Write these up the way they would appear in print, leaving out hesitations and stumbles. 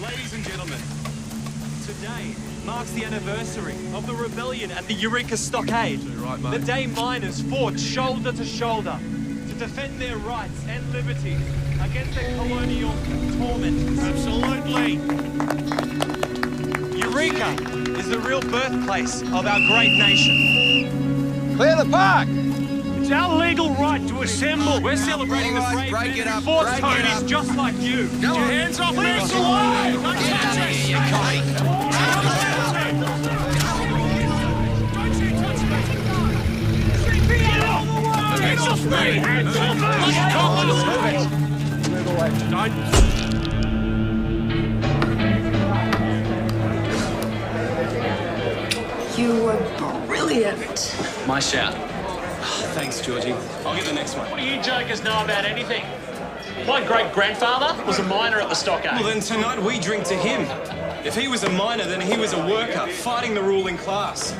Ladies and gentlemen, today marks the anniversary of the rebellion at the Eureka Stockade. Right, mate. The day miners fought shoulder to shoulder to defend their rights and liberties against their colonial tormentors. Absolutely. Eureka is the real birthplace of our great nation. Clear the park! It's our legal right to assemble. We're celebrating the brave men who fought Tonys just like you. Get your hands off me! It's alive! Don't touch us! Get off me! Hands off me! Move away. You were brilliant. My shout. Thanks, Georgie. I'll get the next one. What do you jokers know about anything? My great-grandfather was a miner at the Stockade. Well, then tonight we drink to him. If he was a miner, then he was a worker, fighting the ruling class.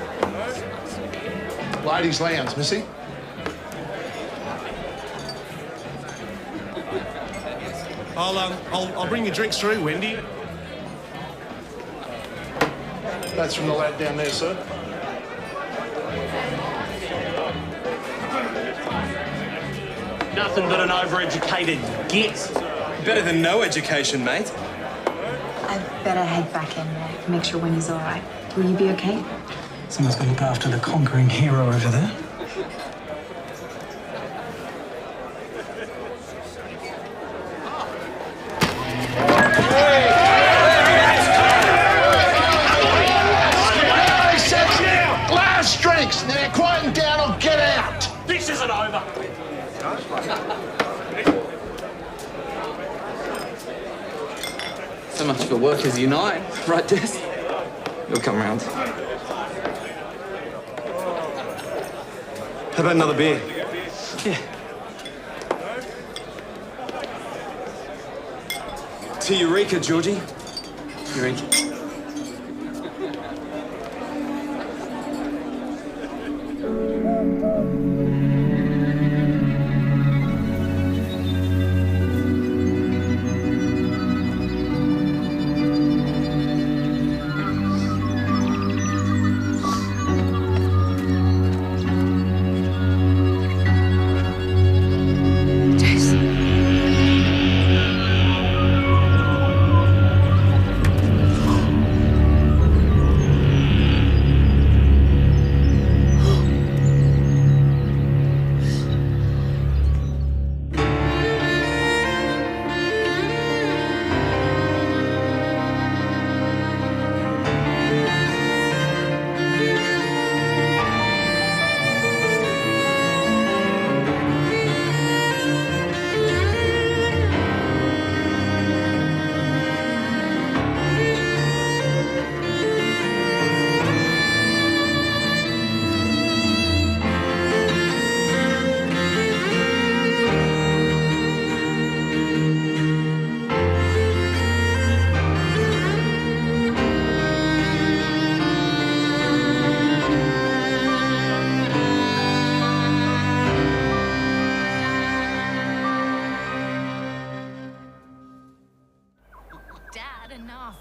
Ladies' lounge, Missy. I'll bring your drinks through, Wendy. That's from the lad down there, sir. Nothing but an overeducated git. Better than no education, mate. I better head back in there, make sure Winnie's all right. Will you be okay? Someone's got to look after the conquering hero over there. Last drinks! Now quieten down or get out! This isn't over. So much for workers unite, right, Des? You'll come round. How about another beer? Yeah. To Eureka, Georgie. Eureka.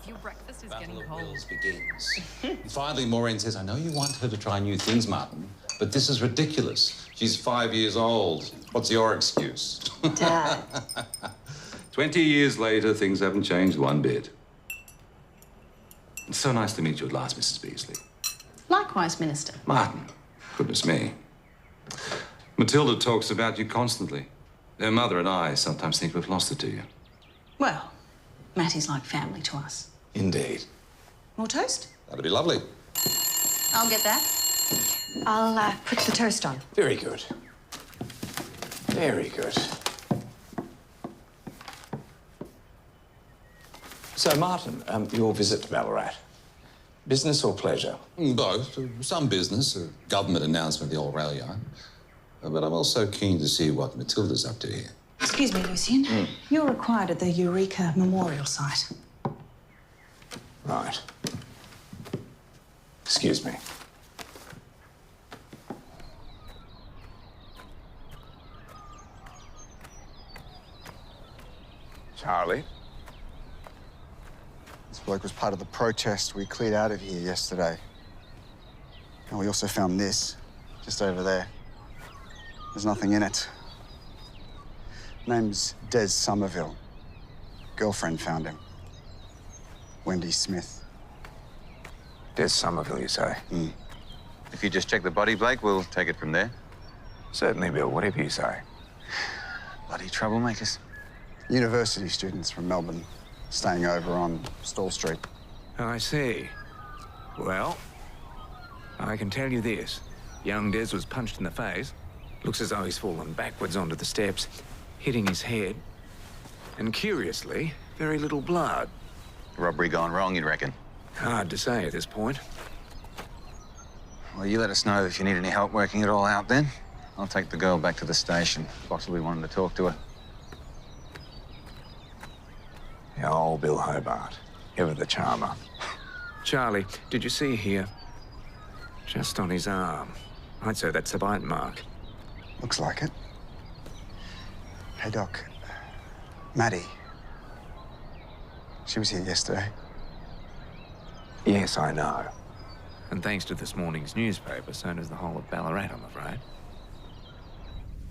Your breakfast is getting cold. Battle of Wills begins. Finally, Maureen says, I know you want her to try new things, Martin, but this is ridiculous. She's 5 years old. What's your excuse? Dad. 20 years later, things haven't changed one bit. It's so nice to meet you at last, Mrs. Beasley. Likewise, Minister. Martin, goodness me. Matilda talks about you constantly. Her mother and I sometimes think we've lost it to you. Well, Mattie's like family to us. Indeed. More toast? That'd be lovely. I'll get that. I'll put the toast on. Very good. Very good. So, Martin, your visit to Ballarat, business or pleasure? Both. Some business, a government announcement of the old rail yard. But I'm also keen to see what Matilda's up to here. Excuse me, Lucian. You're required at the Eureka Memorial site. Right. Excuse me. Charlie? bloke was part of the protest we cleared out of here yesterday. And we also found this, just over there. There's nothing in it. Name's Des Somerville. Girlfriend found him. Wendy Smith. Des Somerville, you say? If you just check the body, Blake, we'll take it from there. Certainly, Bill. Whatever you say. Bloody troublemakers. University students from Melbourne, staying over on Stall Street. Oh, I see. Well, I can tell you this. Young Des was punched in the face. Looks as though he's fallen backwards onto the steps, hitting his head. And curiously, very little blood. Robbery gone wrong, you'd reckon? Hard to say at this point. Well, you let us know if you need any help working it all out then. I'll take the girl back to the station. Possibly wanting to talk to her. Yeah, old Bill Hobart. Ever the charmer. Charlie, did you see here? Just on his arm. I'd say that's a bite mark. Looks like it. Hey, Doc. Mattie. She was here yesterday. Yes, I know. And thanks to this morning's newspaper, so does the whole of Ballarat, I'm afraid.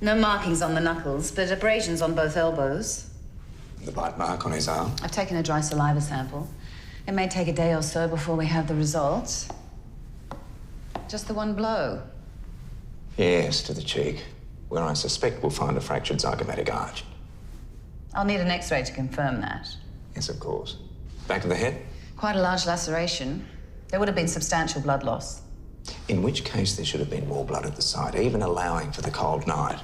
No markings on the knuckles, but abrasions on both elbows. The bite mark on his arm? I've taken a dry saliva sample. It may take a day or so before we have the results. Just the one blow. Yes, to the cheek, where I suspect we'll find a fractured zygomatic arch. I'll need an X-ray to confirm that. Yes, of course. Back of the head? Quite a large laceration. There would have been substantial blood loss. In which case there should have been more blood at the site, even allowing for the cold night.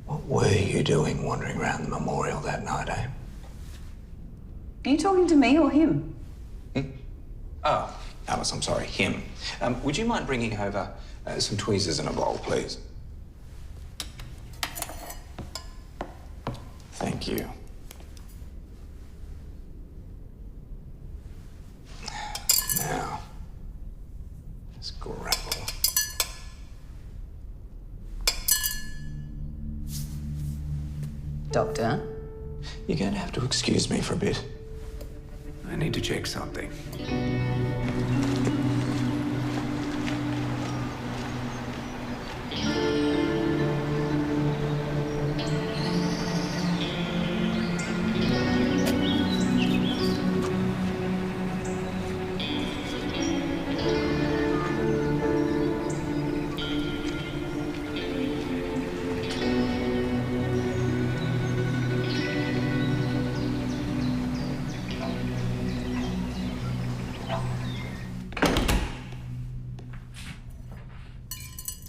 What were you doing wandering around the memorial that night, eh? Are you talking to me or him? Oh, Alice, I'm sorry, him. Would you mind bringing over some tweezers and a bowl, please? Thank you. Now, let's gravel. Doctor? You're going to have to excuse me for a bit. I need to check something.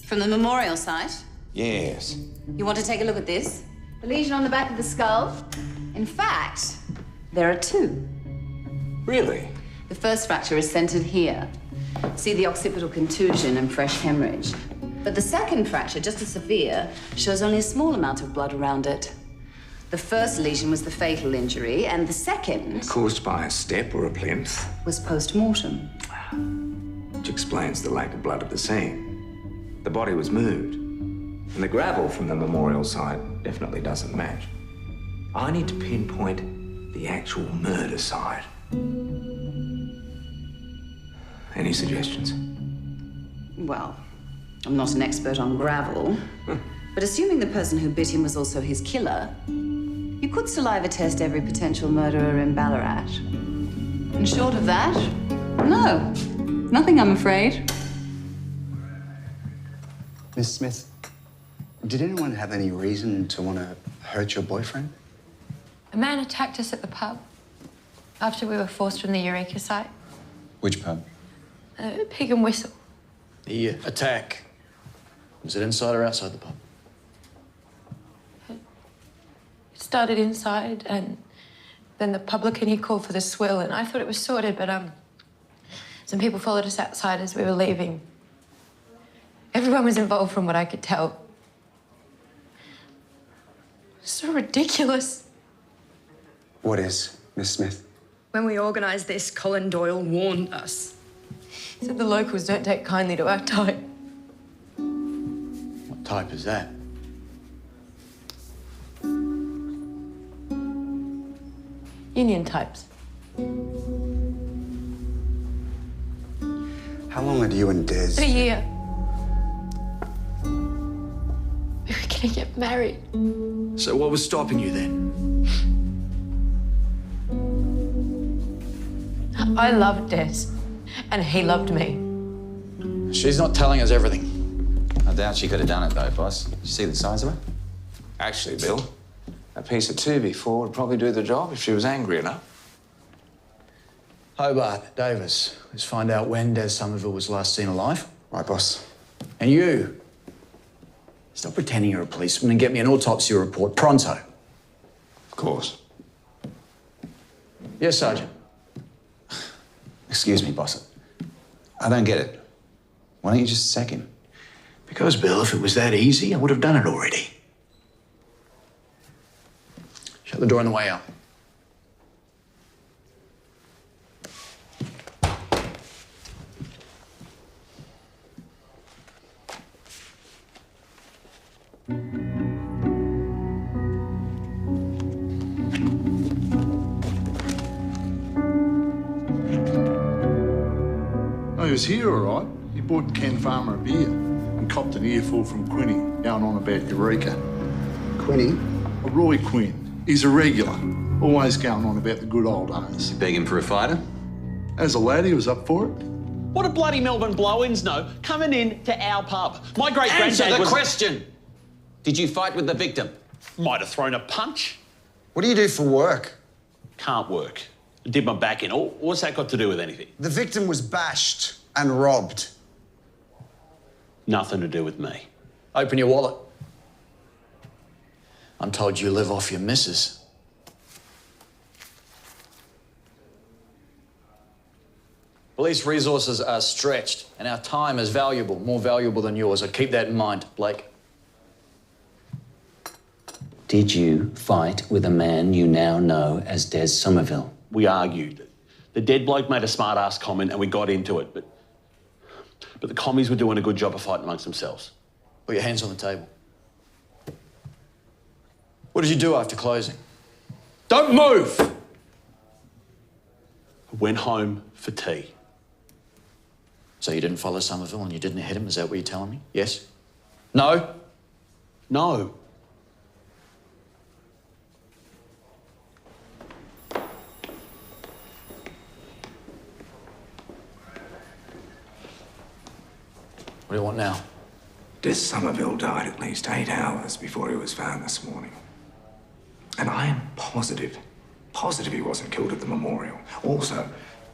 From the memorial site? Yes. You want to take a look at this? The lesion on the back of the skull? In fact, there are two. Really? The first fracture is centered here. See the occipital contusion and fresh hemorrhage. But the second fracture, just as severe, shows only a small amount of blood around it. The first lesion was the fatal injury, and the second... Caused by a step or a plinth? ...was post-mortem. Which explains the lack of blood at the scene. The body was moved, and the gravel from the memorial site definitely doesn't match. I need to pinpoint the actual murder site. Any suggestions? Well, I'm not an expert on gravel, but assuming the person who bit him was also his killer, you could saliva test every potential murderer in Ballarat. And short of that, no. Nothing, I'm afraid. Miss Smith, did anyone have any reason to want to hurt your boyfriend? A man attacked us at the pub after we were forced from the Eureka site. Which pub? Pig and Whistle. The attack, was it inside or outside the pub? It started inside, and then the publican, he called for the swill, and I thought it was sorted, but some people followed us outside as we were leaving. Everyone was involved from what I could tell. So ridiculous. What is, Miss Smith? When we organised this, Colin Doyle warned us. He said the locals don't take kindly to our type. What type is that? Union types. How long had you and Des? A year. We were gonna get married. So what was stopping you then? I loved Des, and he loved me. She's not telling us everything. I doubt she could have done it, though, boss. Did you see the size of her? Actually, Bill, a piece of 2B4 would probably do the job if she was angry enough. Hobart, Davis, let's find out when Des Somerville was last seen alive. Right, boss. And you, stop pretending you're a policeman and get me an autopsy report pronto. Of course. Yes, Sergeant. Excuse me, boss. I don't get it. Why don't you just sack him? Because, Bill, if it was that easy, I would have done it already. Shut the door on the way out. Oh, he was here, all right. He bought Ken Farmer a beer and copped an earful from Quinny, going on about Eureka. Quinny? Roy Quinn. He's a regular, always going on about the good old days. Beg him for a fighter? As a lad, he was up for it. What do bloody Melbourne blow-ins know coming in to our pub? My great-granddad Answer the was... question! Did you fight with the victim? Might have thrown a punch. What do you do for work? Can't work. Did my back in. What's that got to do with anything? The victim was bashed and robbed. Nothing to do with me. Open your wallet. I'm told you live off your missus. Police resources are stretched, and our time is valuable, more valuable than yours. So keep that in mind, Blake. Did you fight with a man you now know as Des Somerville? We argued. The dead bloke made a smart-ass comment and we got into it, but the commies were doing a good job of fighting amongst themselves. Put your hands on the table. What did you do after closing? Don't move! I went home for tea. So you didn't follow Somerville and you didn't hit him? Is that what you're telling me? Yes? No? No. What do you want now? Des Somerville died at least 8 hours before he was found this morning. And I am positive he wasn't killed at the memorial. Also,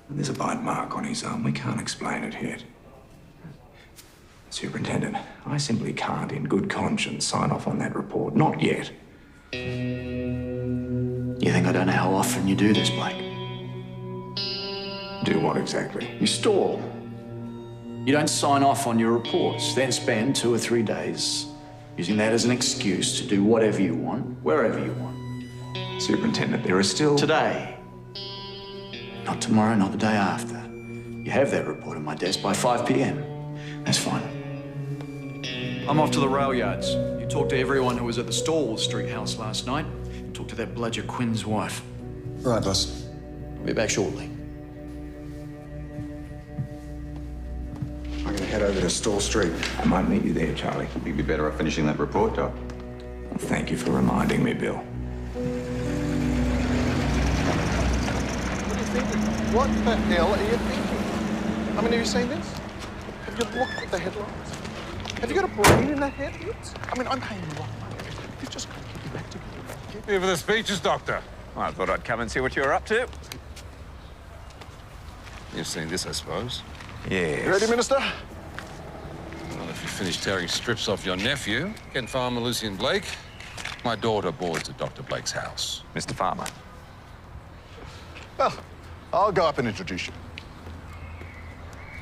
there's a bite mark on his arm. We can't explain it yet. Superintendent, I simply can't, in good conscience, sign off on that report. Not yet. You think I don't know how often you do this, Blake? Do what exactly? You stall. You don't sign off on your reports, then spend 2 or 3 days using that as an excuse to do whatever you want, wherever you want. Superintendent, there are still... Today. Not tomorrow, not the day after. You have that report on my desk by 5 p.m. That's fine. I'm off to the rail yards. You talk to everyone who was at the Stall Street house last night. And talk to that bludger Quinn's wife. Right, boss. I'll be back shortly. I'm going to head over to Stall Street. I might meet you there, Charlie. You'd be better off finishing that report, Doc. Well, thank you for reminding me, Bill. What are you thinking? What the hell are you thinking? I mean, have you seen this? Have you looked at the headlines? Have you got a brain in that head? I mean, I'm paying you a lot of money. You've just got to get your back together. Here for the speeches, Doctor. I thought I'd come and see what you were up to. You've seen this, I suppose. Yes. You ready, Minister? Well, if you finish tearing strips off your nephew, Ken Farmer, Lucian Blake, my daughter boards at Dr. Blake's house. Mr. Farmer. Well, I'll go up and introduce you.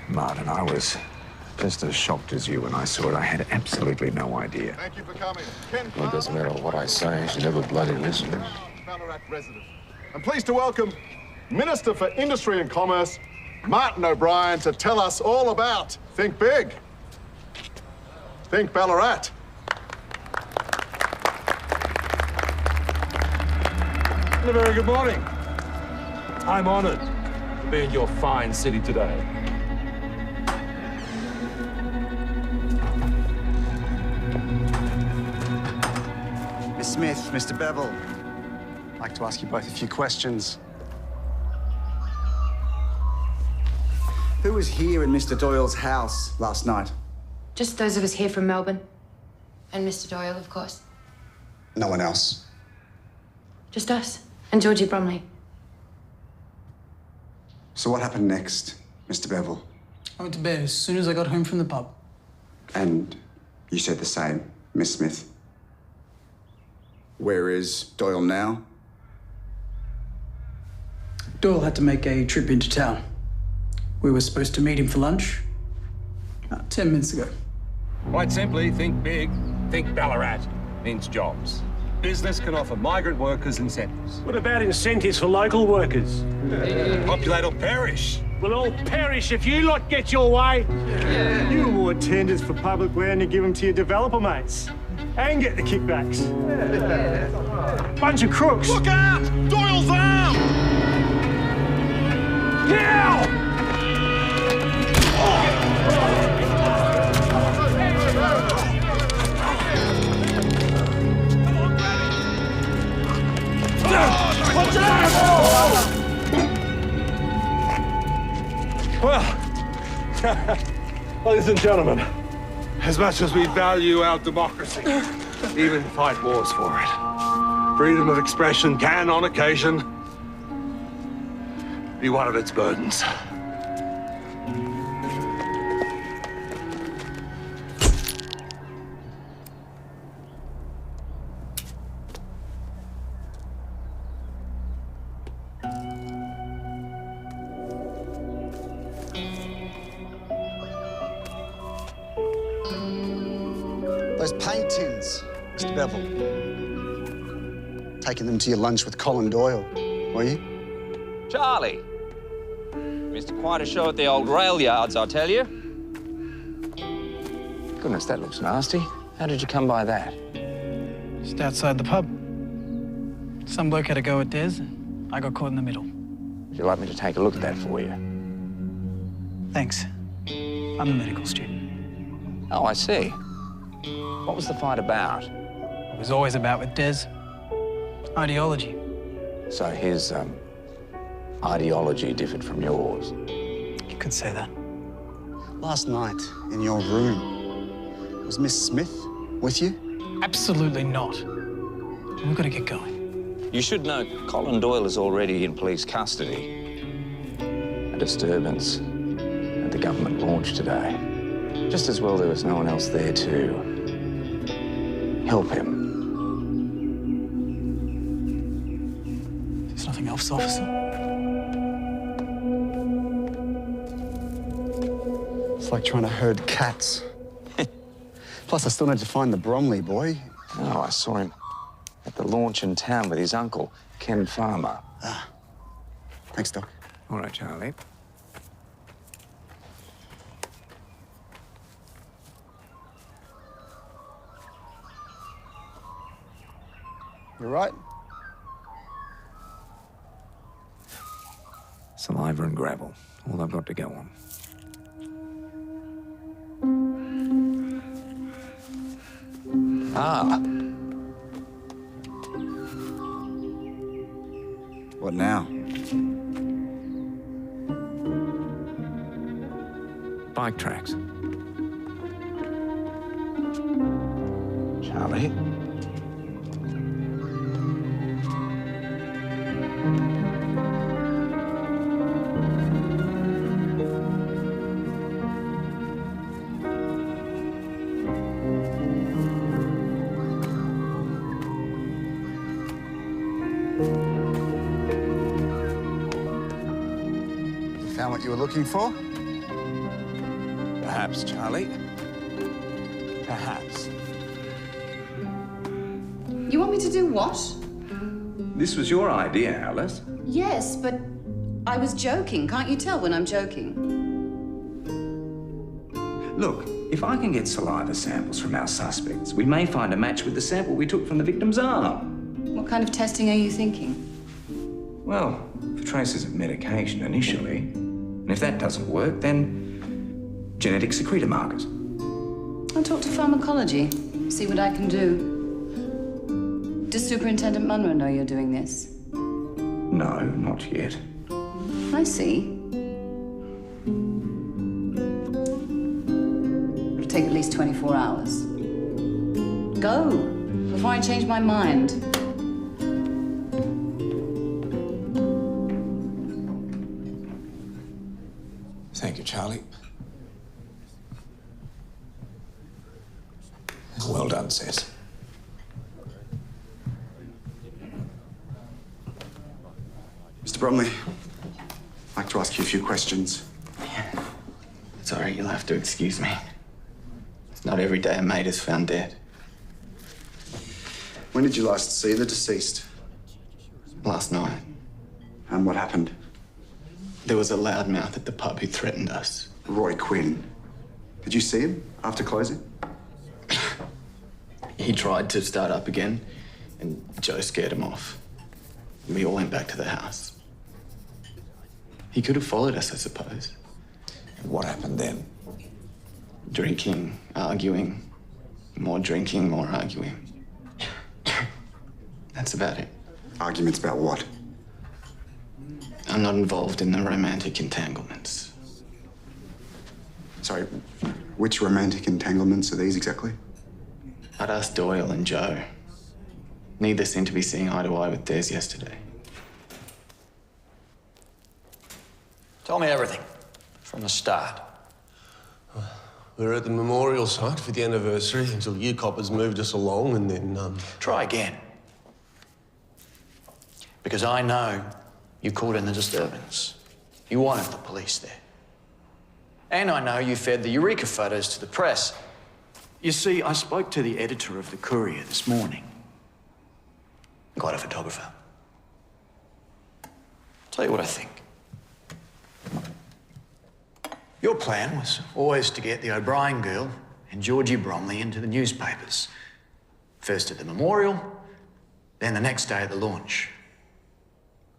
Martin, I was just as shocked as you when I saw it. I had absolutely no idea. Thank you for coming. Ken Well, it doesn't matter what I say. She never bloody listens. Ballarat resident. I'm pleased to welcome Minister for Industry and Commerce, Martin O'Brien, to tell us all about Think Big. Think Ballarat. And a very good morning. I'm honored to be in your fine city today. Miss Smith, Mr. Bevel, I'd like to ask you both a few questions. Who was here in Mr. Doyle's house last night? Just those of us here from Melbourne. And Mr. Doyle, of course. No one else. Just us. And Georgie Bromley. So what happened next, Mr. Bevel? I went to bed as soon as I got home from the pub. And you said the same, Miss Smith. Where is Doyle now? Doyle had to make a trip into town. We were supposed to meet him for lunch 10 minutes ago. Quite simply, think big, think Ballarat. Means jobs. Business can offer migrant workers incentives. What about incentives for local workers? Populate or perish. We'll all perish if you lot get your way. You award tenders for public land and give them to your developer mates. And get the kickbacks. Bunch of crooks. Look out! Doyle's arm! Now! Well, ladies and gentlemen, as much as we value our democracy, even fight wars for it, freedom of expression can, on occasion, be one of its burdens. Those paintings, Mr. Bevel. Taking them to your lunch with Colin Doyle, were you? Charlie. Missed quite a show at the old rail yards, I tell you. Goodness, that looks nasty. How did you come by that? Just outside the pub. Some bloke had a go at Des, and I got caught in the middle. Would you like me to take a look at that for you? Thanks. I'm a medical student. Oh, I see. What was the fight about? It was always about with Des. Ideology. So his, ideology differed from yours? You could say that. Last night, in your room, was Miss Smith with you? Absolutely not. We've got to get going. You should know Colin Doyle is already in police custody. A disturbance at the government launch today. Just as well there was no one else there to help him. There's nothing else, officer? It's like trying to herd cats. Plus, I still need to find the Bromley boy. Oh, I saw him at the launch in town with his uncle, Ken Farmer. Ah. Thanks, Doc. All right, Charlie. You right? Saliva and gravel. All I've got to go on. Ah. What now? Bike tracks. Charlie? Found what you were looking for? Perhaps, Charlie. Perhaps. You want me to do what? This was your idea, Alice. Yes, but I was joking. Can't you tell when I'm joking? Look, if I can get saliva samples from our suspects, we may find a match with the sample we took from the victim's arm. What kind of testing are you thinking? Well, for traces of medication initially. And if that doesn't work, then genetic secretor markers. I'll talk to pharmacology, see what I can do. Does Superintendent Munro know you're doing this? No, not yet. I see. It'll take at least 24 hours. Go, before I change my mind. Thank you, Charlie. Well done, Seth. Mr. Bromley, I'd like to ask you a few questions. Sorry, you'll have to excuse me. It's not every day a mate is found dead. When did you last see the deceased? Last night. And what happened? There was a loudmouth at the pub who threatened us. Roy Quinn. Did you see him after closing? He tried to start up again, and Joe scared him off. We all went back to the house. He could have followed us, I suppose. And what happened then? Drinking, arguing. More drinking, more arguing. That's about it. Arguments about what? I'm not involved in the romantic entanglements. Sorry, which romantic entanglements are these exactly? I'd asked Doyle and Joe. Neither seemed to be seeing eye to eye with Des yesterday. Tell me everything, from the start. We were at the memorial site for the anniversary until you coppers moved us along and then, Try again. Because I know you called in the disturbance. You wanted the police there. And I know you fed the Eureka photos to the press. You see, I spoke to the editor of the Courier this morning. Quite a photographer. Tell you what I think. Your plan was always to get the O'Brien girl and Georgie Bromley into the newspapers. First at the memorial, then the next day at the launch.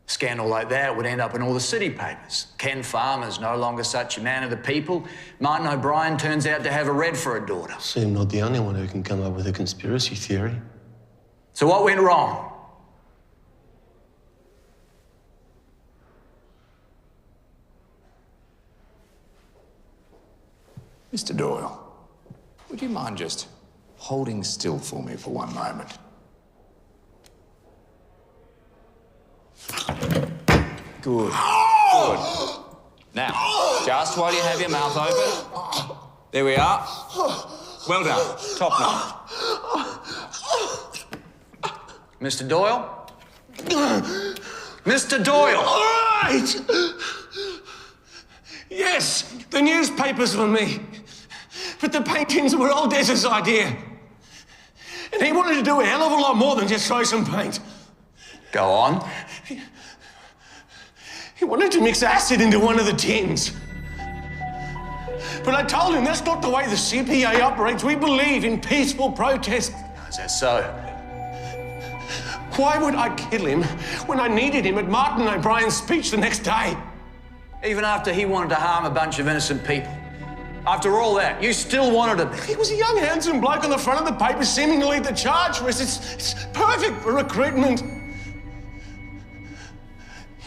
A scandal like that would end up in all the city papers. Ken Farmer's no longer such a man of the people. Martin O'Brien turns out to have a red for a daughter. see, I'm not the only one who can come up with a conspiracy theory. So what went wrong? Mr. Doyle, would you mind just holding still for me for one moment? Good. Good. Now, just while you have your mouth open. There we are. Well done. Top notch. Mr. Doyle? Mr. Doyle! All right! Yes, the newspapers were me. But the paintings were all Des's idea. And he wanted to do a hell of a lot more than just throw some paint. Go on. He wanted to mix acid into one of the tins. But I told him that's not the way the CPA operates. We believe in peaceful protest. Is that so? Why would I kill him when I needed him at Martin O'Brien's speech the next day? Even after he wanted to harm a bunch of innocent people. After all that, you still wanted him. He was a young, handsome bloke on the front of the paper seeming to lead the charge for us. It's perfect for recruitment.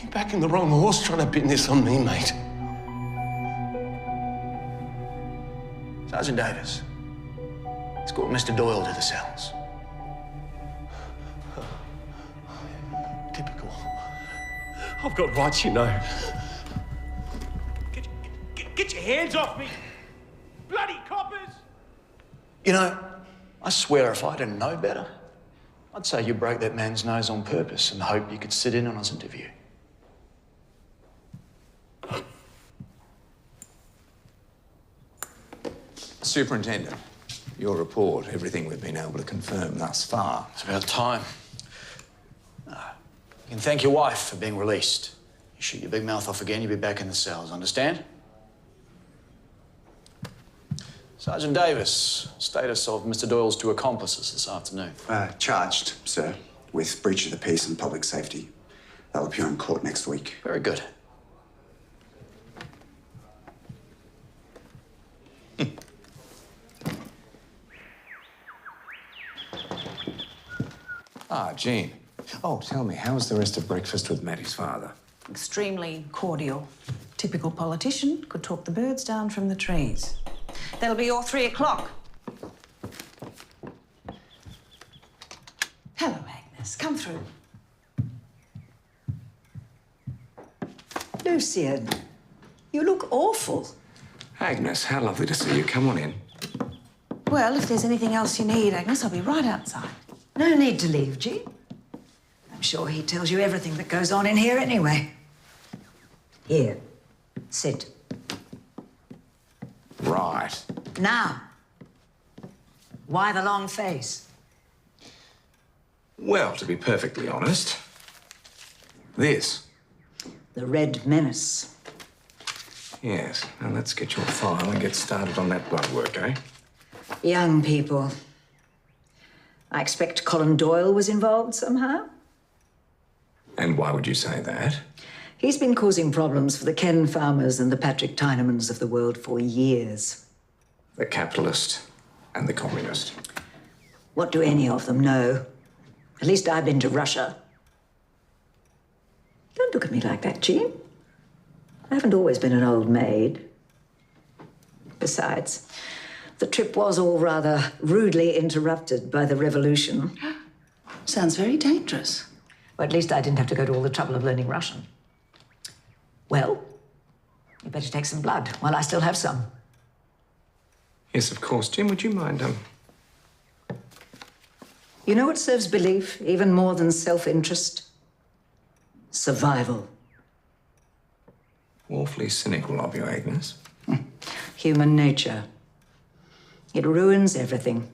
You're backing the wrong horse trying to pin this on me, mate. Sergeant Davis, escort Mr. Doyle to the cells. Typical. I've got rights, you know. Get your hands off me! Bloody coppers! You know, I swear if I didn't know better, I'd say you broke that man's nose on purpose and hoped you could sit in on his interview. Superintendent, your report, everything we've been able to confirm thus far. It's about time. You can thank your wife for being released. You shoot your big mouth off again, you'll be back in the cells, understand? Sergeant Davis, status of Mr. Doyle's two accomplices this afternoon. Charged, sir, with breach of the peace and public safety. They'll appear in court next week. Very good. Ah, Jean. Oh, tell me, how was the rest of breakfast with Mattie's father? Extremely cordial. Typical politician, could talk the birds down from the trees. That'll be your 3 o'clock. Hello, Agnes. Come through. Lucian, you look awful. Agnes, how lovely to see you. Come on in. Well, if there's anything else you need, Agnes, I'll be right outside. No need to leave, Jean. I'm sure he tells you everything that goes on in here anyway. Here, sit. Right. Now, why the long face? Well, to be perfectly honest, this. The Red Menace. Yes. Now let's get your file and get started on that blood work, eh? Young people. I expect Colin Doyle was involved somehow. And why would you say that? He's been causing problems for the Ken Farmers and the Patrick Tynemans of the world for years. The capitalist and the communist. What do any of them know? At least I've been to Russia. Don't look at me like that, Jean. I haven't always been an old maid. Besides, the trip was all rather rudely interrupted by the revolution. Sounds very dangerous. Well, at least I didn't have to go to all the trouble of learning Russian. Well, you better take some blood while I still have some. Yes, of course. Jim, would you mind, You know what serves belief even more than self-interest? Survival. Awfully cynical of you, Agnes. Human nature. It ruins everything.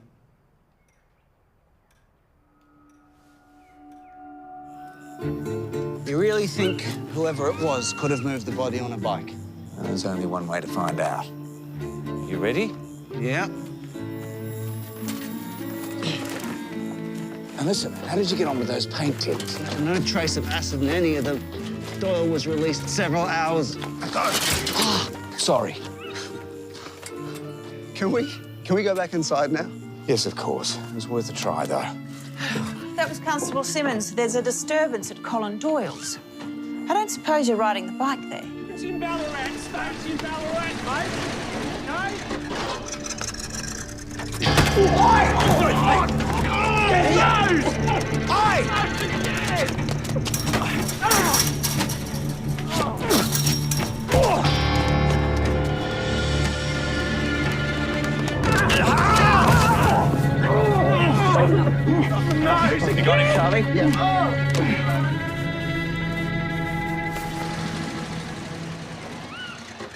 You really think whoever it was could have moved the body on a bike? There's only one way to find out. You ready? Yeah. Now listen, how did you get on with those paint tins? No trace of acid in any of them. Doyle was released several hours ago. Sorry. Can we go back inside now? Yes, of course. It was worth a try, though. That was Constable Simmons. There's a disturbance at Colin Doyle's. I don't suppose you're riding the bike there. It's in Ballarat. State's in Ballarat, mate. You got him, Charlie?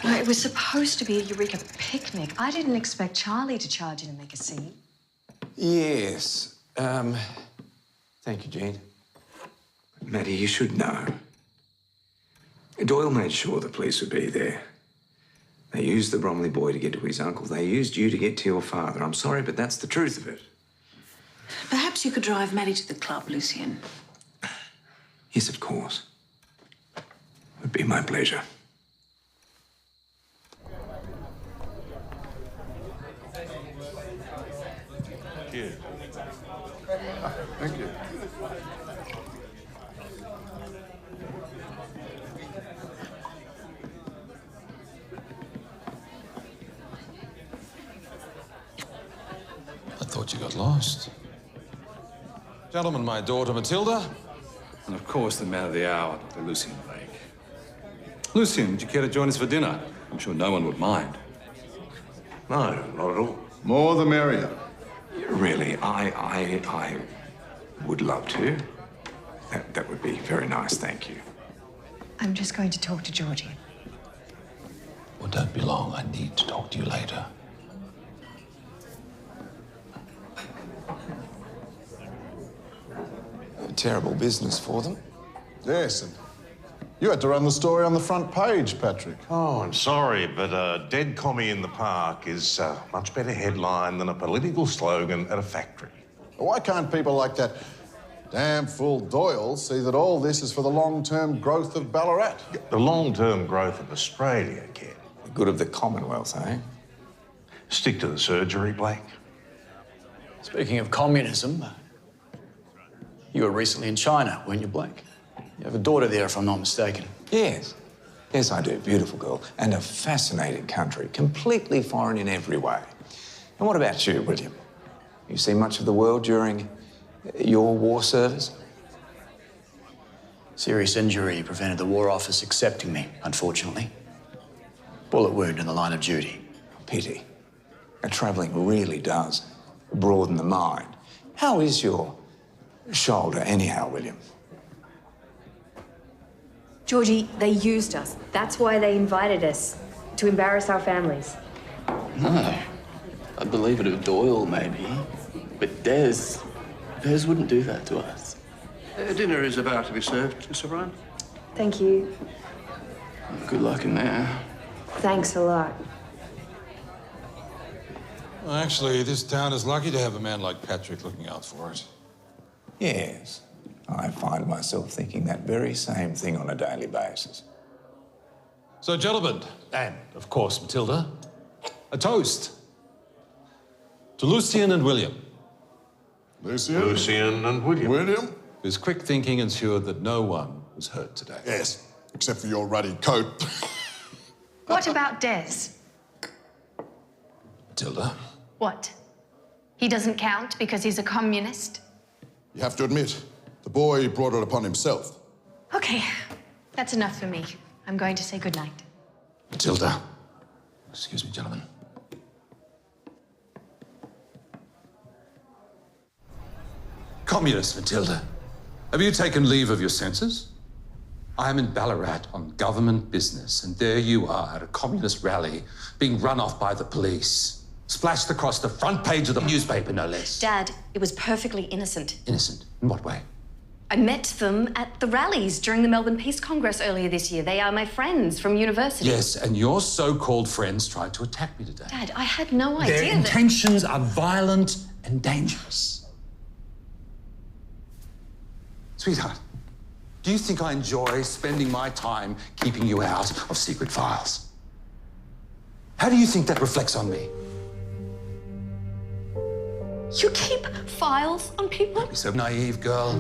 Well, it was supposed to be a Eureka picnic. I didn't expect Charlie to charge in and make a scene. Yes. Thank you, Jean. Mattie, you should know. Doyle made sure the police would be there. They used the Bromley boy to get to his uncle. They used you to get to your father. I'm sorry, but that's the truth of it. Perhaps you could drive Mattie to the club, Lucian. Yes, of course. It would be my pleasure. Here. Thank you. I thought you got lost. Gentlemen, my daughter Matilda, and of course the man of the hour, Dr. Lucian Blake. Lucian, would you care to join us for dinner? I'm sure no one would mind. No, not at all. More the merrier. Really, I would love to. That would be very nice, thank you. I'm just going to talk to Georgie. Well, don't be long. I need to talk to you later. A terrible business for them. Yes, and you had to run the story on the front page, Patrick. Oh, I'm sorry, but a dead commie in the park is a much better headline than a political slogan at a factory. Why can't people like that Damn fool Doyle see that all this is for the long-term growth of Ballarat. The long-term growth of Australia, kid. The good of the Commonwealth, eh? Stick to the surgery, Blake. Speaking of communism, you were recently in China, weren't you, Blake? You have a daughter there, if I'm not mistaken. Yes. Yes, I do. Beautiful girl. And a fascinating country. Completely foreign in every way. And what about you, William? You see much of the world during your war service? Serious injury prevented the War Office accepting me, unfortunately. Bullet wound in the line of duty. Pity. And travelling really does broaden the mind. How is your shoulder anyhow, William? Georgie, they used us. That's why they invited us, to embarrass our families. No. I'd believe it of Doyle, maybe. But Des wouldn't do that to us. Dinner is about to be served, Miss O'Brien. Thank you. Good luck in there. Thanks a lot. Well, actually, this town is lucky to have a man like Patrick looking out for it. Yes. I find myself thinking that very same thing on a daily basis. So, gentlemen, and, of course, Matilda, a toast to Lucien and William. Lucien and William. William? Whose quick thinking ensured that no one was hurt today. Yes, except for your ruddy coat. What about Des? Matilda? What? He doesn't count because he's a communist? You have to admit, the boy brought it upon himself. Okay, that's enough for me. I'm going to say goodnight. Matilda. Excuse me, gentlemen. Communist Matilda, have you taken leave of your senses? I am in Ballarat on government business, and there you are at a communist rally, being run off by the police. Splashed across the front page of the newspaper, no less. Dad, it was perfectly innocent. Innocent? In what way? I met them at the rallies during the Melbourne Peace Congress earlier this year. They are my friends from university. Yes, and your so-called friends tried to attack me today. Dad, I had no idea Their intentions are violent and dangerous. Sweetheart, do you think I enjoy spending my time keeping you out of secret files? How do you think that reflects on me? You keep files on people? Don't be so naive, girl.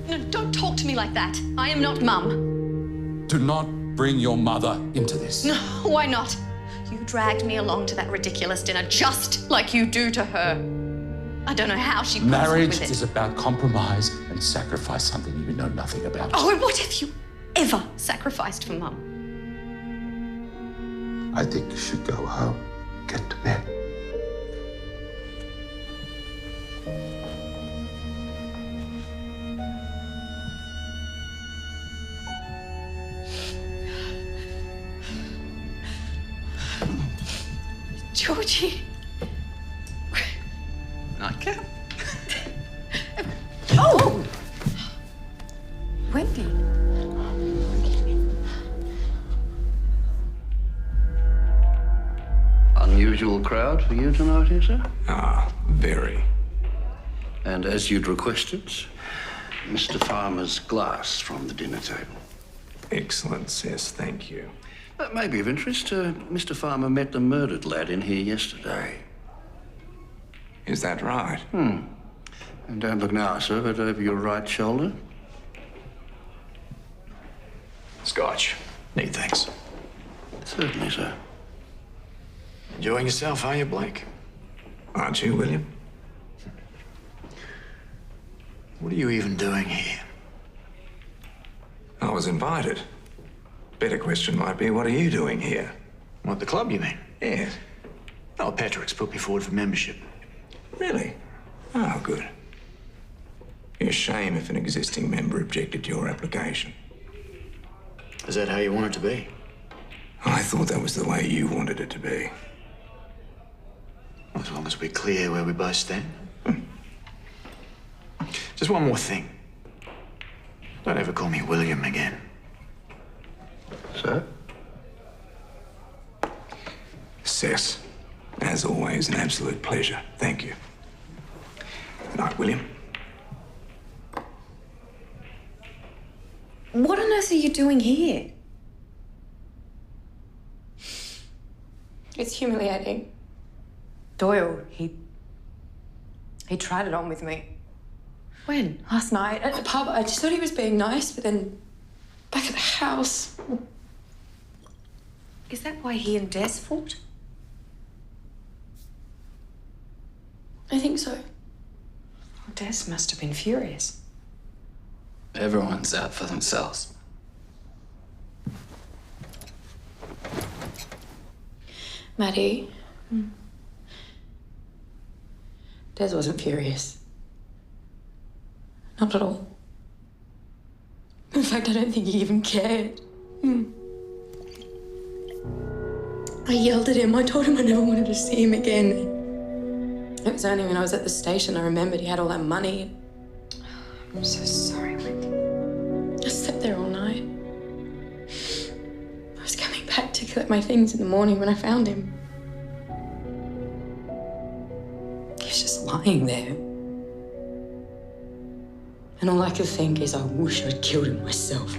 No, don't talk to me like that. I am not Mum. Do not bring your mother into this. No, why not? You dragged me along to that ridiculous dinner just like you do to her. I don't know how she puts up Marriage with it. is about compromise and sacrifice, something you know nothing about. Oh, and what have you ever sacrificed for Mum? I think you should go home, get to bed. Georgie. Nightcap? Oh! Wendy. Unusual crowd for you tonight, is it? Ah, very. And as you'd requested, Mr. Farmer's glass from the dinner table. Excellent, yes, thank you. That may be of interest. Mr. Farmer met the murdered lad in here yesterday. Is that right? And don't look now, sir, but over your right shoulder. Scotch. Need thanks. Certainly, sir. Enjoying yourself, are you, Blake? Aren't you, William? What are you even doing here? I was invited. Better question might be, what are you doing here? What, the club, you mean? Yes. Oh, Patrick's put me forward for membership. Really? Oh, good. Be a shame if an existing member objected to your application. Is that how you want it to be? I thought that was the way you wanted it to be. As long as we're clear where we both stand. Just one more thing. Don't ever call me William again. Sir? Cess, as always, an absolute pleasure. Thank you. Good night, William. What on earth are you doing here? It's humiliating. Doyle, he tried it on with me. When? Last night at the pub. I just thought he was being nice, but then back at the house. Is that why he and Des fought? I think so. Well, Des must have been furious. Everyone's out for themselves. Mattie. Des wasn't furious. Not at all. In fact, I don't think he even cared. I yelled at him. I told him I never wanted to see him again. It was only when I was at the station I remembered he had all that money. I'm so sorry, Wendy. I slept there all night. I was coming back to collect my things in the morning when I found him. He was just lying there. And all I could think is, I wish I'd killed him myself.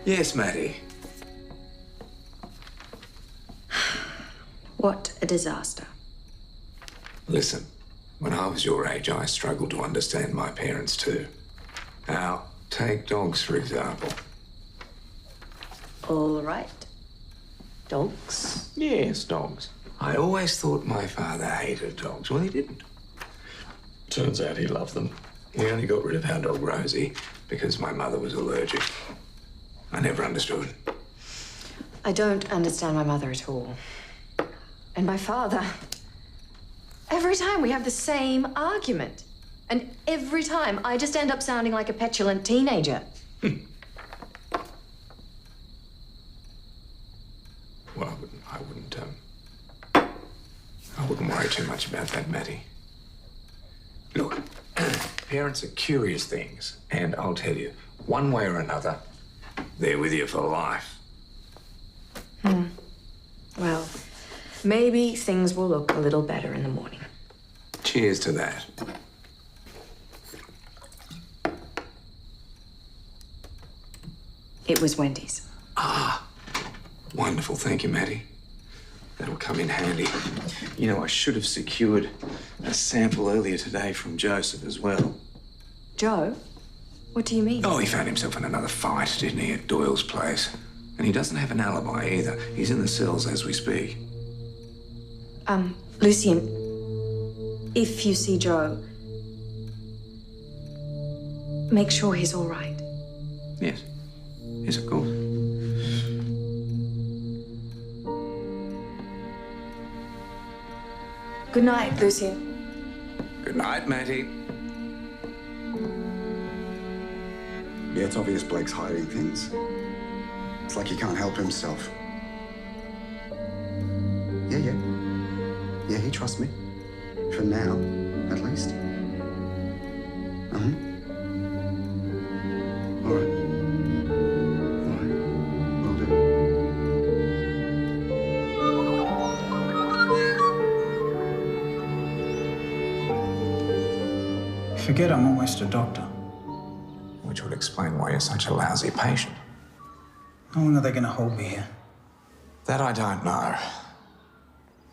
Yes, Mattie. What a disaster. Listen, when I was your age, I struggled to understand my parents too. Now, take dogs, for example. All right. Dogs? Yes, dogs. I always thought my father hated dogs. Well, he didn't. Turns out he loved them. He only got rid of our dog Rosie because my mother was allergic. I never understood. I don't understand my mother at all. And my father. Every time we have the same argument. And every time I just end up sounding like a petulant teenager. Well, I wouldn't worry too much about that, Mattie. Look, parents are curious things, and I'll tell you, one way or another, they're with you for life. Well, maybe things will look a little better in the morning. Cheers to that. It was Wendy's. Ah, wonderful. Thank you, Mattie. That'll come in handy. You know, I should have secured a sample earlier today from Joseph as well. Joe? What do you mean? Oh, he found himself in another fight, didn't he, at Doyle's place? And he doesn't have an alibi either. He's in the cells as we speak. Lucien, if you see Joe, make sure he's all right. Yes. Yes, of course. Good night, Lucien. Good night, Mattie. Yeah, it's obvious Blake's hiding things. It's like he can't help himself. Yeah, he trusts me. For now, at least. All right. Will do. Forget I'm almost a doctor. Which would explain why you're such a lousy patient. How long are they going to hold me here? That I don't know.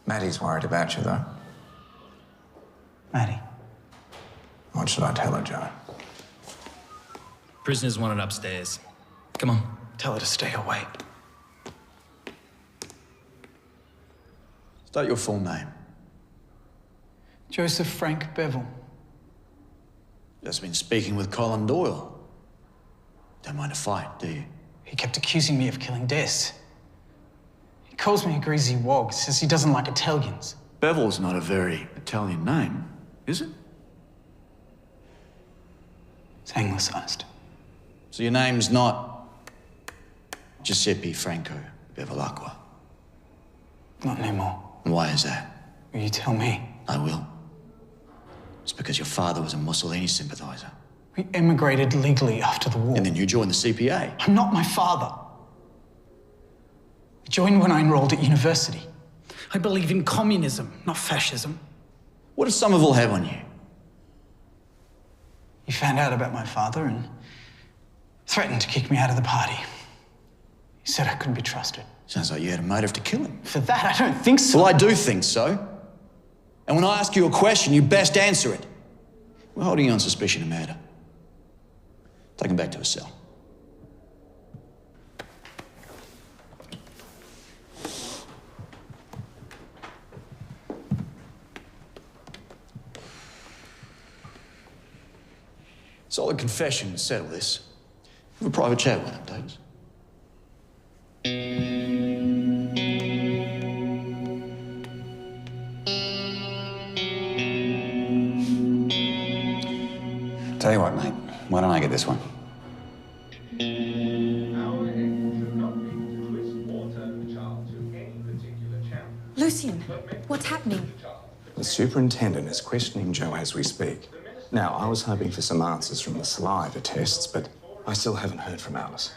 Mattie's worried about you, though. Mattie. What should I tell her, Joe? Prisoners wanted upstairs. Come on. Tell her to stay away. State your full name. Joseph Frank Bevel. Just been speaking with Colin Doyle. Don't mind a fight, do you? He kept accusing me of killing Des. He calls me a greasy wog, says he doesn't like Italians. Bevel's not a very Italian name, is it? It's anglicised. So your name's not Giuseppe Franco Bevilacqua. Not anymore. Why is that? Will you tell me? I will. It's because your father was a Mussolini sympathiser. We emigrated legally after the war. And then you joined the CPA. I'm not my father. I joined when I enrolled at university. I believe in communism, not fascism. What does Somerville have on you? He found out about my father and threatened to kick me out of the party. He said I couldn't be trusted. Sounds like you had a motive to kill him. For that, I don't think so. Well, I do think so. And when I ask you a question, you best answer it. We're holding you on suspicion of murder. Take him back to his cell. Solid confession to settle this. Have a private chat with him, Davis. Tell you what, mate. Why don't I get this one? Lucien, what's happening? The superintendent is questioning Joe as we speak. Now, I was hoping for some answers from the saliva tests, but I still haven't heard from Alice.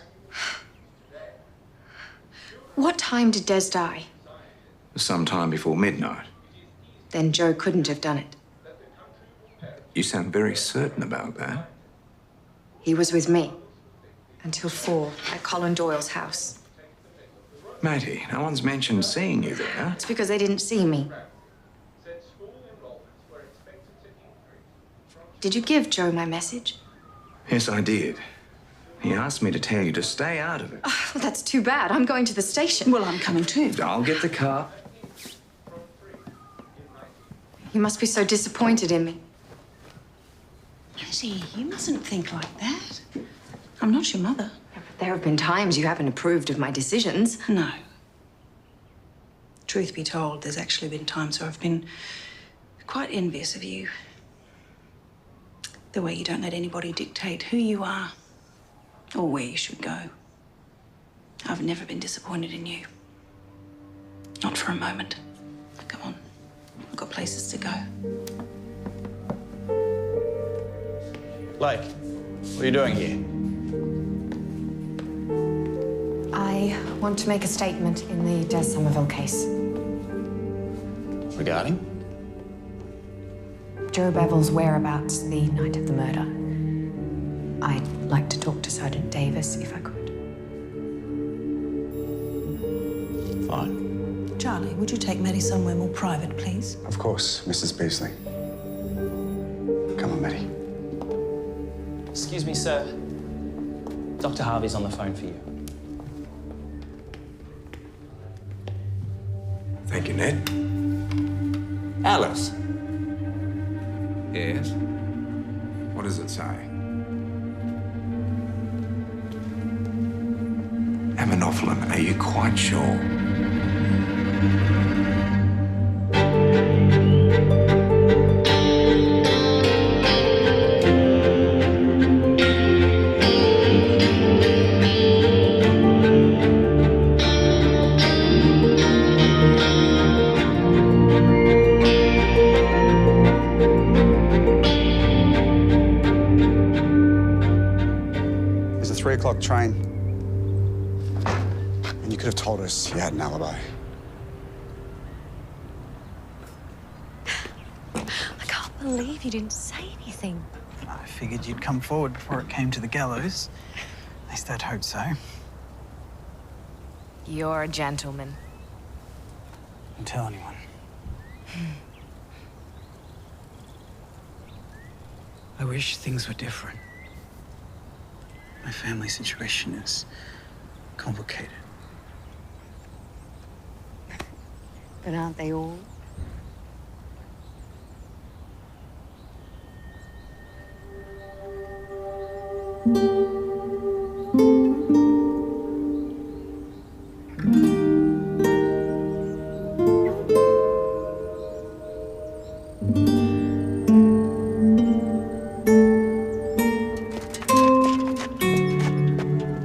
What time did Des die? Sometime before midnight. Then Joe couldn't have done it. You sound very certain about that. He was with me until 4 at Colin Doyle's house. Mattie, no one's mentioned seeing you there. It's because they didn't see me. Did you give Joe my message? Yes, I did. He asked me to tell you to stay out of it. Oh, well, that's too bad. I'm going to the station. Well, I'm coming too. I'll get the car. You must be so disappointed in me. Mattie, you mustn't think like that. I'm not your mother. There have been times you haven't approved of my decisions. No. Truth be told, there's actually been times where I've been quite envious of you. The way you don't let anybody dictate who you are or where you should go. I've never been disappointed in you. Not for a moment. Come on. I've got places to go. Blake, what are you doing here? I want to make a statement in the Des Somerville case. Regarding? Joe Bevel's whereabouts the night of the murder. I'd like to talk to Sergeant Davis if I could. Fine. Charlie, would you take Mattie somewhere more private, please? Of course, Mrs. Beasley. Come on, Mattie. Excuse me, sir. Dr. Harvey's on the phone for you. Thank you, Ned. Alice. Yes? What does it say? McLachlan, are you quite sure? There's a 3 o'clock train. And you could have told us you had an alibi. I can't believe you didn't say anything. I figured you'd come forward before it came to the gallows. At least I'd hoped so. You're a gentleman. Don't tell anyone. I wish things were different. My family situation is complicated. But aren't they all?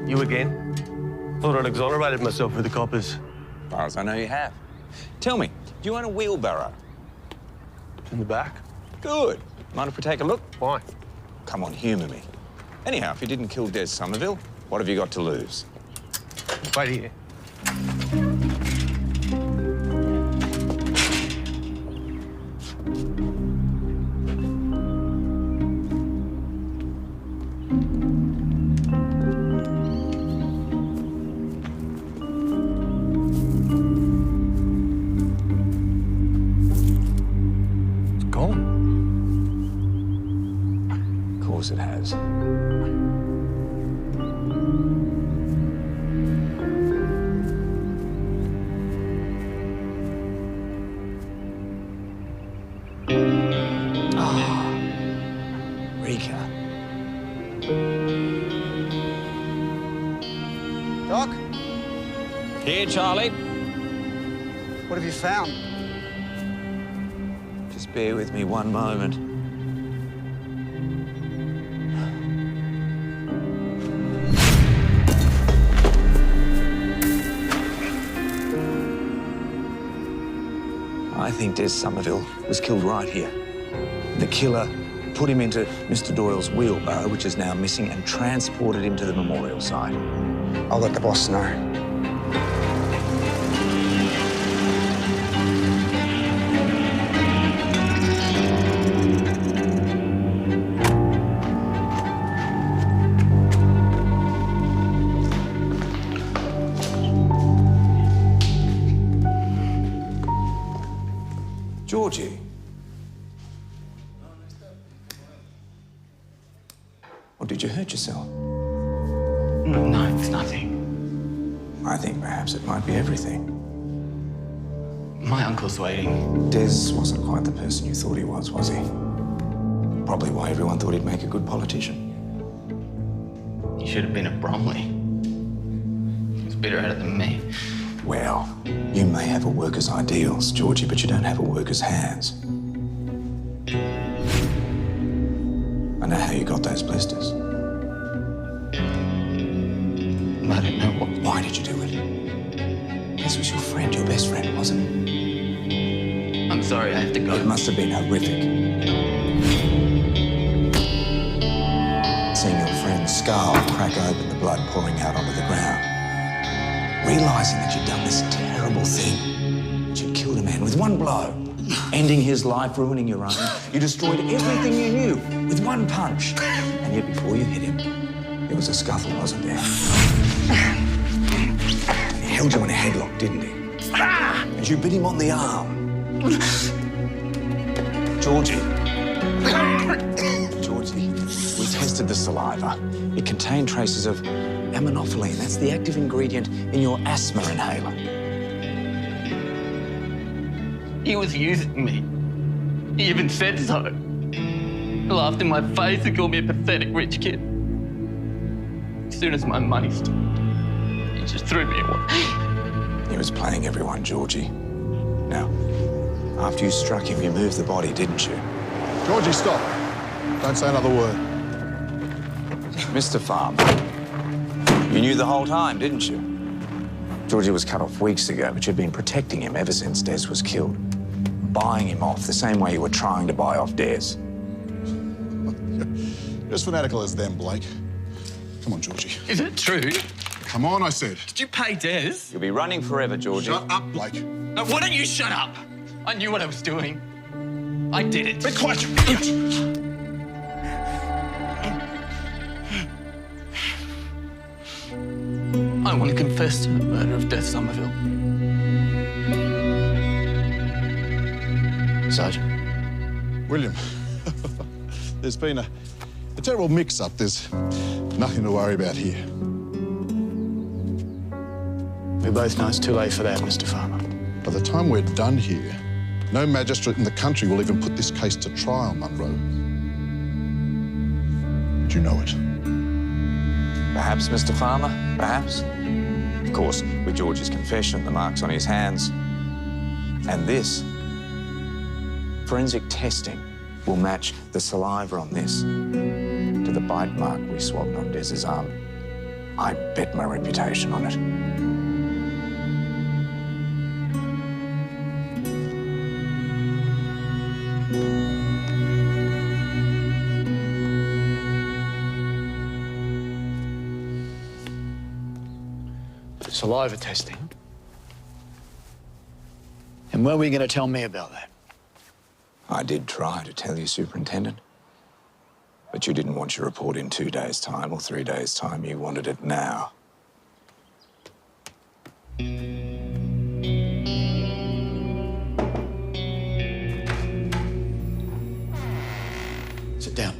You again? Thought not exonerated myself with the coppers. As far as I know, you have. Tell me, do you own a wheelbarrow? In the back. Good. Mind if we take a look? Why? Come on, humour me. Anyhow, if you didn't kill Des Somerville, what have you got to lose? Wait here. It has. Eureka. Doc? Here, Charlie. What have you found? Just bear with me one moment. I think Des Somerville was killed right here. The killer put him into Mr. Doyle's wheelbarrow, which is now missing, and transported him to the memorial site. I'll let the boss know. Georgie. Or did you hurt yourself? No, it's nothing. I think perhaps it might be everything. My uncle's waiting. Des wasn't quite the person you thought he was he? Probably why everyone thought he'd make a good politician. He should have been at Bromley. He was better at it than me. Well, you may have a worker's ideals, Georgie, but you don't have a worker's hands. I know how you got those blisters. I don't know what. Why did you do it? This was your friend, your best friend, wasn't it? I'm sorry, I have to go. It must have been horrific. Seeing your friend's skull crack open, the blood pouring out onto the ground. Realising that you'd done this terrible thing, that you'd killed a man with one blow, ending his life, ruining your own. You destroyed everything you knew with one punch. And yet before you hit him, there was a scuffle, wasn't there? He held you in a headlock, didn't he? And you bit him on the arm. Georgie. Georgie, we tested the saliva. It contained traces of ammonophyline. That's the active ingredient in your asthma inhaler. He was using me. He even said so. He laughed in my face and called me a pathetic rich kid. As soon as my money stopped, he just threw me away. He was playing everyone, Georgie. Now, after you struck him, you moved the body, didn't you? Georgie, stop. Don't say another word. Mr. Farmer, you knew the whole time, didn't you? Georgie was cut off weeks ago, but you'd been protecting him ever since Des was killed. Buying him off the same way you were trying to buy off Des. You're as fanatical as them, Blake. Come on, Georgie. Is it true? Come on, I said. Did you pay Des? You'll be running forever, Georgie. Shut up, Blake. No, why don't you shut up? I knew what I was doing. I did it. Be quiet, you idiot! I want to confess to the murder of Des Somerville. Sergeant. William, there's been a terrible mix-up. There's nothing to worry about here. We both know it's too late for that, Mr. Farmer. By the time we're done here, no magistrate in the country will even put this case to trial, Munro. Do you know it? Perhaps, Mr. Farmer, perhaps. Of course, with Georgie's confession, the marks on his hands, and this, forensic testing will match the saliva on this to the bite mark we swabbed on Des's arm. I bet my reputation on it. Saliva testing. And when were you going to tell me about that? I did try to tell you, Superintendent. But you didn't want your report in 2 days' time or 3 days' time. You wanted it now. Sit down.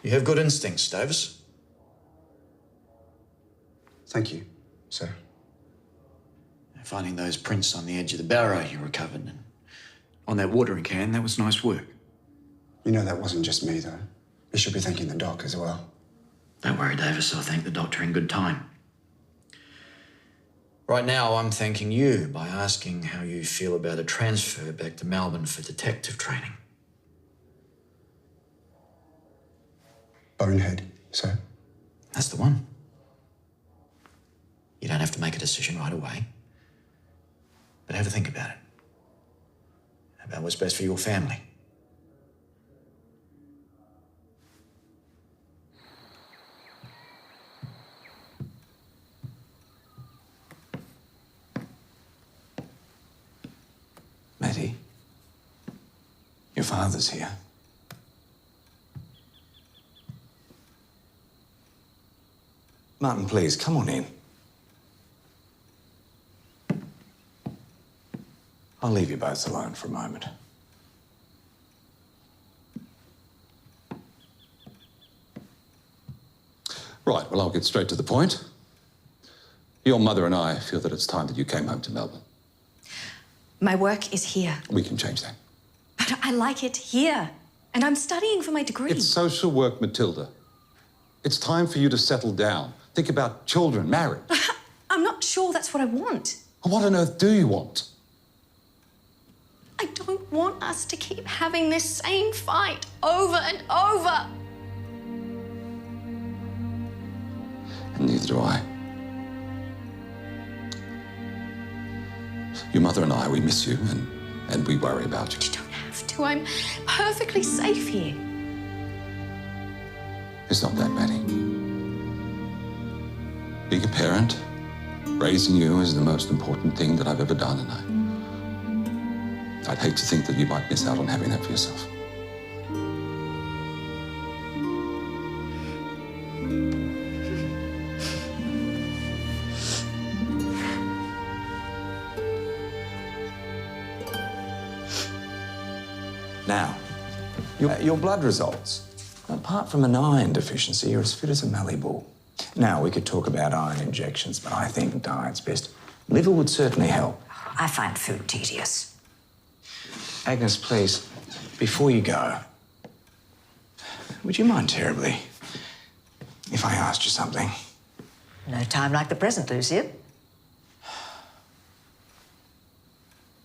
You have good instincts, Davis. Thank you, sir. Finding those prints on the edge of the barrow you recovered and on that watering can, that was nice work. You know that wasn't just me, though. You should be thanking the doc as well. Don't worry, Davis. I'll thank the doctor in good time. Right now, I'm thanking you by asking how you feel about a transfer back to Melbourne for detective training. Bonehead, sir. That's the one. You don't have to make a decision right away. But have a think about it. About what's best for your family. Mattie, your father's here. Martin, please, come on in. I'll leave you both alone for a moment. Right, well, I'll get straight to the point. Your mother and I feel that it's time that you came home to Melbourne. My work is here, We can change that. but I like it here. And I'm studying for my degree. It's social work, Matilda. It's time for you to settle down. Think about children, marriage. I'm not sure that's what I want. What on earth do you want? I don't want us to keep having this same fight over and over. And neither do I. Your mother and I, we miss you and we worry about you. You don't have to. I'm perfectly safe here. It's not that, Mattie. Being a parent, raising you is the most important thing that I've ever done, and I'd hate to think that you might miss out on having that for yourself. Now, your blood results. Apart from an iron deficiency, you're as fit as a mallee bull. Now, we could talk about iron injections, but I think diet's best. Liver would certainly help. I find food tedious. Agnes, please, before you go, would you mind terribly if I asked you something? No time like the present, Lucian.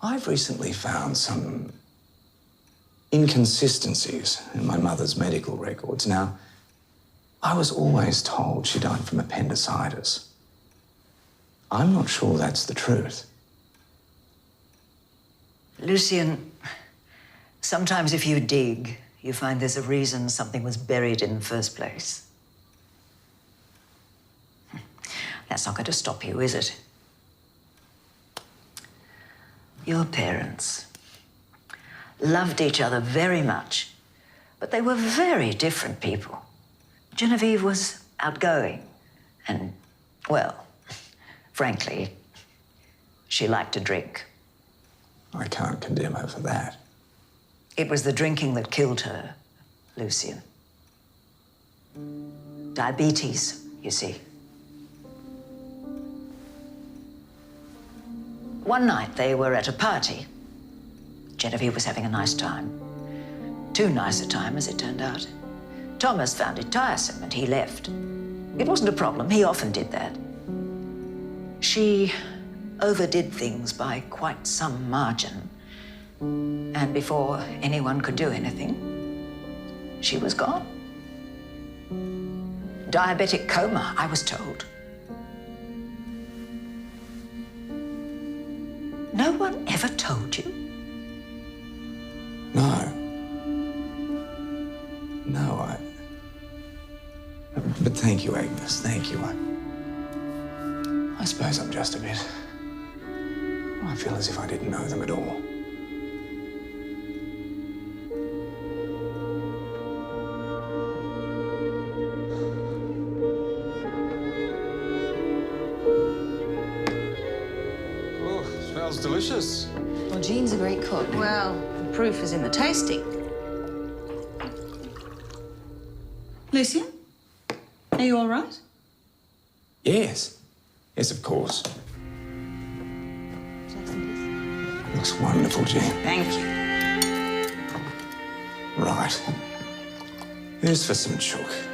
I've recently found some inconsistencies in my mother's medical records. Now, I was always told she died from appendicitis. I'm not sure that's the truth. Lucian, sometimes if you dig, you find there's a reason something was buried in the first place. That's not going to stop you, is it? Your parents loved each other very much, but they were very different people. Genevieve was outgoing and, well, frankly, she liked to drink. I can't condemn her for that. It was the drinking that killed her, Lucian. Diabetes, you see. One night they were at a party. Genevieve was having a nice time. Too nice a time, as it turned out. Thomas found it tiresome and he left. It wasn't a problem. He often did that. She overdid things by quite some margin. And before anyone could do anything, she was gone. Diabetic coma, I was told. No one ever told you? No. But thank you, Agnes, thank you. I suppose I'm just a bit... I feel as if I didn't know them at all. Oh, smells delicious. Well, Jean's a great cook. Well, the proof is in the tasting. Lucian, are you all right? Yes. Yes, of course. Looks wonderful, Jean. Thank you. Right. Here's for some chook.